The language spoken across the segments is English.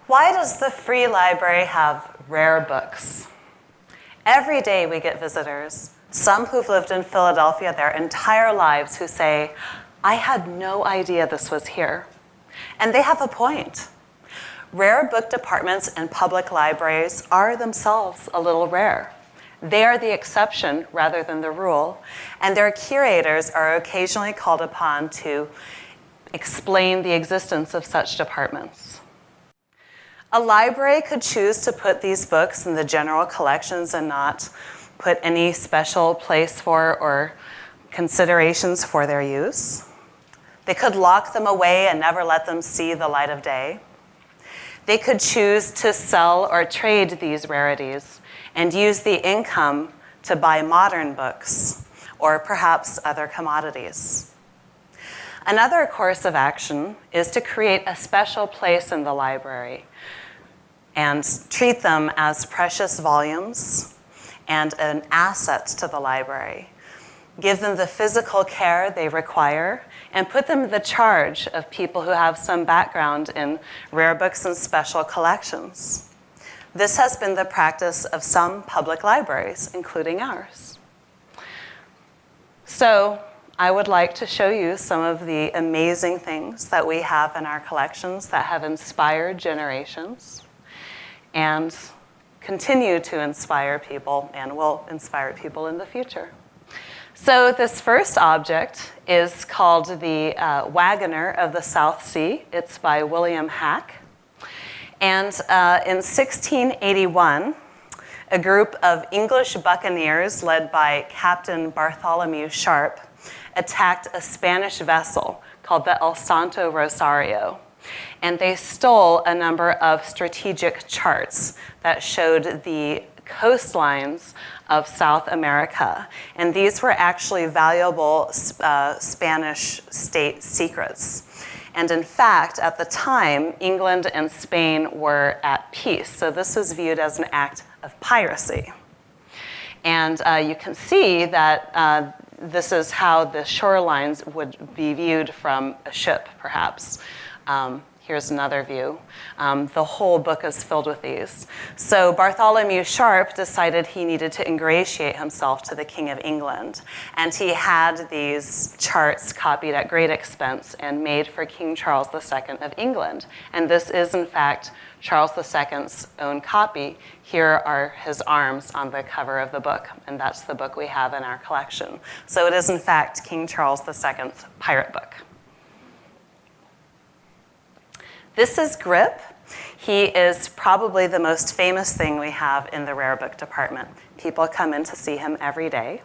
Why does the Free Library have rare books? Every day we get visitors, some who've lived in Philadelphia their entire lives, who say, I had no idea this was here. And they have a point. Rare book departments in public libraries are themselves a little rare. They are the exception rather than the rule, and their curators are occasionally called upon to explain the existence of such departments. A library could choose to put these books in the general collections and not put any special place for or considerations for their use. They could lock them away and never let them see the light of day. They could choose to sell or trade these rarities and use the income to buy modern books or perhaps other commodities. Another course of action is to create a special place in the library and treat them as precious volumes and an asset to the library. Give them the physical care they require and put them in the charge of people who have some background in rare books and special collections. This has been the practice of some public libraries, including ours. So I would like to show you some of the amazing things that we have in our collections that have inspired generations and continue to inspire people and will inspire people in the future. So this first object is called the Wagoner of the South Sea. It's by William Hack. And in 1681, a group of English buccaneers led by Captain Bartholomew Sharp attacked a Spanish vessel called the El Santo Rosario. And they stole a number of strategic charts that showed the coastlines of South America. And these were actually valuable Spanish state secrets. And in fact, at the time, England and Spain were at peace. So this was viewed as an act of piracy. And you can see that this is how the shorelines would be viewed from a ship, perhaps. Here's another view. The whole book is filled with these. So Bartholomew Sharp decided he needed to ingratiate himself to the King of England. And he had these charts copied at great expense and made for King Charles II of England. And this is, in fact, Charles II's own copy. Here are his arms on the cover of the book, and that's the book we have in our collection. So it is, in fact, King Charles II's pirate book. This is Grip. He is probably the most famous thing we have in the rare book department. People come in to see him every day.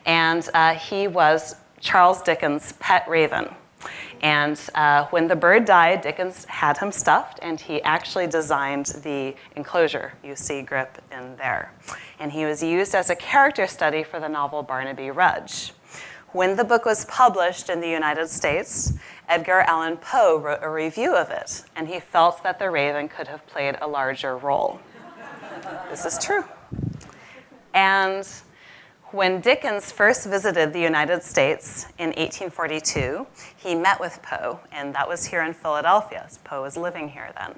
And he was Charles Dickens' pet raven. And when the bird died, Dickens had him stuffed, and he actually designed the enclosure. You see Grip in there. And he was used as a character study for the novel Barnaby Rudge. When the book was published in the United States, Edgar Allan Poe wrote a review of it, and he felt that the raven could have played a larger role. This is true. And when Dickens first visited the United States in 1842, he met with Poe, and that was here in Philadelphia. Poe was living here then.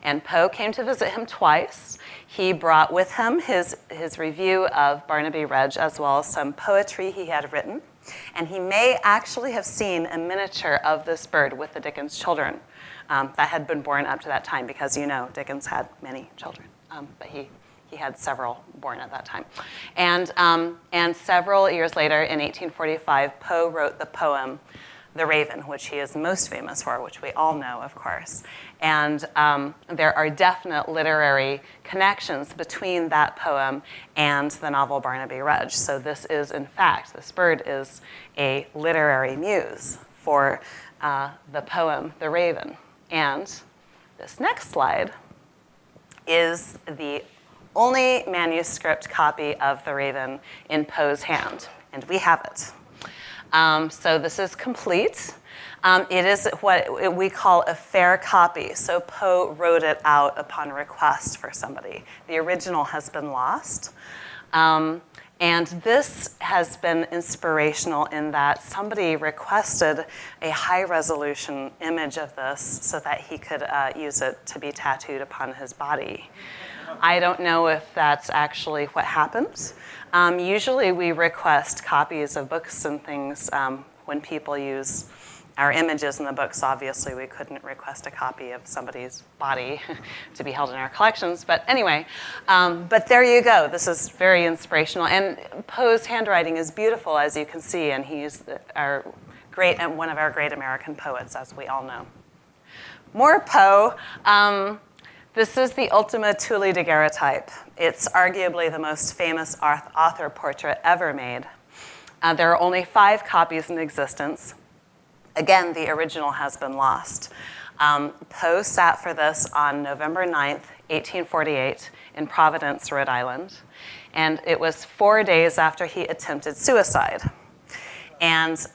And Poe came to visit him twice. He brought with him his review of Barnaby Rudge, as well as some poetry he had written. And he may actually have seen a miniature of this bird with the Dickens children that had been born up to that time, because you know Dickens had many children, but he had several born at that time. And several years later, in 1845, Poe wrote the poem The Raven, which he is most famous for, which we all know, of course. And there are definite literary connections between that poem and the novel Barnaby Rudge. So this is, in fact, this bird is a literary muse for the poem The Raven. And this next slide is the only manuscript copy of The Raven in Poe's hand, and we have it. So this is complete. It is what we call a fair copy. So Poe wrote it out upon request for somebody. The original has been lost. And this has been inspirational in that somebody requested a high-resolution image of this so that he could use it to be tattooed upon his body. I don't know if that's actually what happens. Usually we request copies of books and things when people use our images in the books. Obviously, we couldn't request a copy of somebody's body to be held in our collections. But anyway, but there you go. This is very inspirational. And Poe's handwriting is beautiful, as you can see, and he's one of our great American poets, as we all know. More Poe. This is the ultimate Uli Daguerreotype. It's arguably the most famous author portrait ever made. There are only 5 copies in existence. Again, the original has been lost. Poe sat for this on November 9th, 1848, in Providence, Rhode Island. And it was 4 days after he attempted suicide. And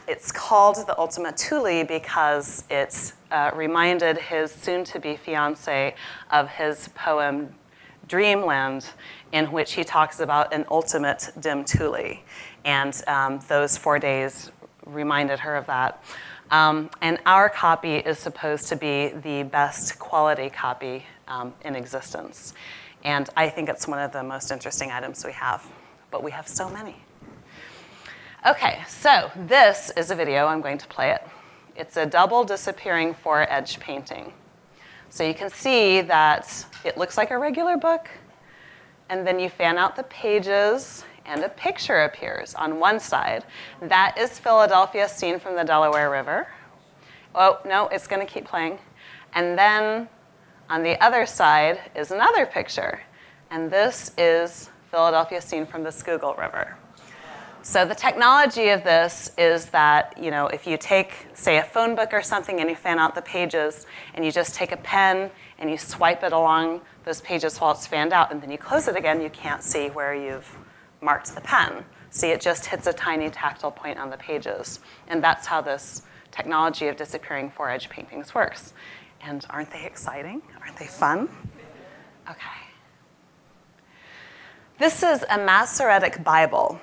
it's called the Ultimate Uli because it reminded his soon-to-be fiancée of his poem Dreamland, in which he talks about an ultimate dim Uli. And those 4 days reminded her of that. And our copy is supposed to be the best quality copy in existence. And I think it's one of the most interesting items we have, but we have so many. Okay, so this is a video. I'm going to play it. It's a double disappearing four-edge painting. So you can see that it looks like a regular book, and then you fan out the pages, and a picture appears on one side. That is Philadelphia seen from the Delaware River. Oh, no, it's going to keep playing. And then on the other side is another picture. And this is Philadelphia seen from the Schuylkill River. So the technology of this is that, if you take, say, a phone book or something and you fan out the pages and you just take a pen and you swipe it along those pages while it's fanned out and then you close it again, you can't see where you've marked the pen. See, it just hits a tiny tactile point on the pages. And that's how this technology of disappearing four-edge paintings works. And aren't they exciting? Aren't they fun? Okay. This is a Masoretic Bible.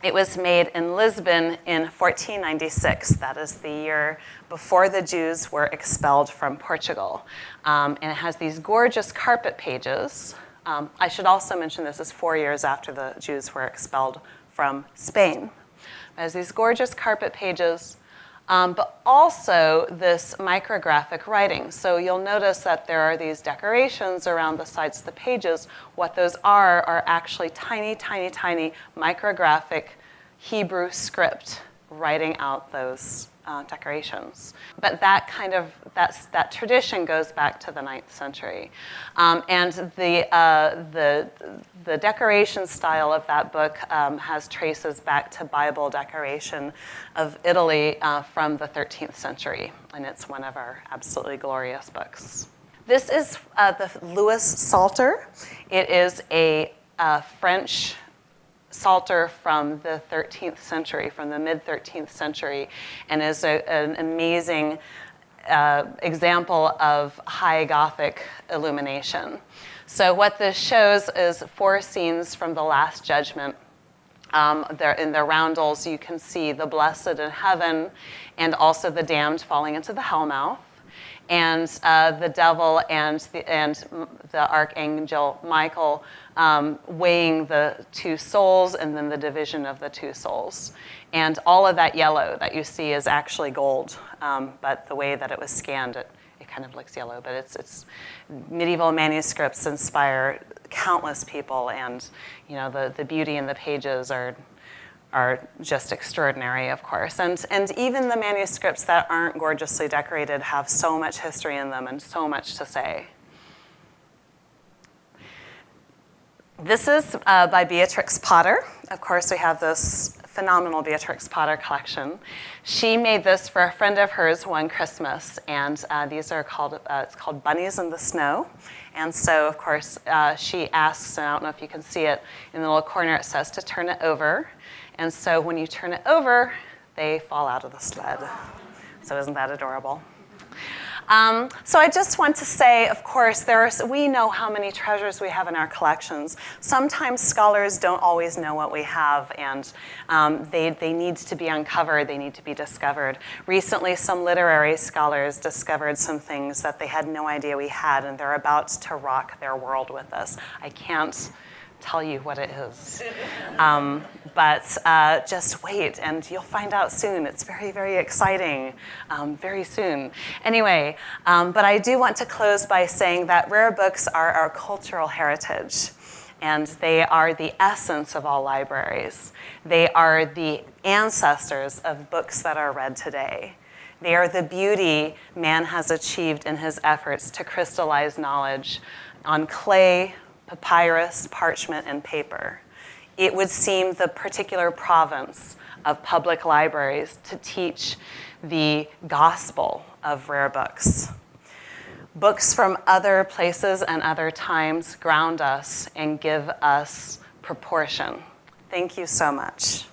It was made in Lisbon in 1496. That is the year before the Jews were expelled from Portugal. And it has these gorgeous carpet pages. I should also mention this is 4 years after the Jews were expelled from Spain. It has these gorgeous carpet pages, but also this micrographic writing. So you'll notice that there are these decorations around the sides of the pages. What those are actually tiny, tiny, tiny micrographic Hebrew script writing out those decorations. But that tradition goes back to the 9th century. And the decoration style of that book has traces back to Bible decoration of Italy from the 13th century. And it's one of our absolutely glorious books. This is the Louis Psalter. It is a French Psalter from the 13th century, from the mid-13th century, and is an amazing example of high Gothic illumination. So what this shows is 4 scenes from the Last Judgment. There in the roundels, you can see the blessed in heaven and also the damned falling into the hellmouth, and the devil and the archangel Michael weighing the 2 souls and then the division of the 2 souls. And all of that yellow that you see is actually gold, but the way that it was scanned, it kind of looks yellow, but it's medieval manuscripts inspire countless people, and the beauty in the pages are just extraordinary, of course. And even the manuscripts that aren't gorgeously decorated have so much history in them and so much to say. This is by Beatrix Potter. Of course, we have this phenomenal Beatrix Potter collection. She made this for a friend of hers one Christmas, and these are called, it's called Bunnies in the Snow. And so, of course, she asks, and I don't know if you can see it, in the little corner it says to turn it over. And so when you turn it over, they fall out of the sled. So isn't that adorable? So I just want to say, of course, we know how many treasures we have in our collections. Sometimes scholars don't always know what we have, and they need to be uncovered, they need to be discovered. Recently, some literary scholars discovered some things that they had no idea we had, and they're about to rock their world with us. I can't tell you what it is. But just wait, and you'll find out soon. It's very, very exciting, very soon. Anyway, but I do want to close by saying that rare books are our cultural heritage, and they are the essence of all libraries. They are the ancestors of books that are read today. They are the beauty man has achieved in his efforts to crystallize knowledge on clay, papyrus, parchment, and paper. It would seem the particular province of public libraries to teach the gospel of rare books. Books from other places and other times ground us and give us proportion. Thank you so much.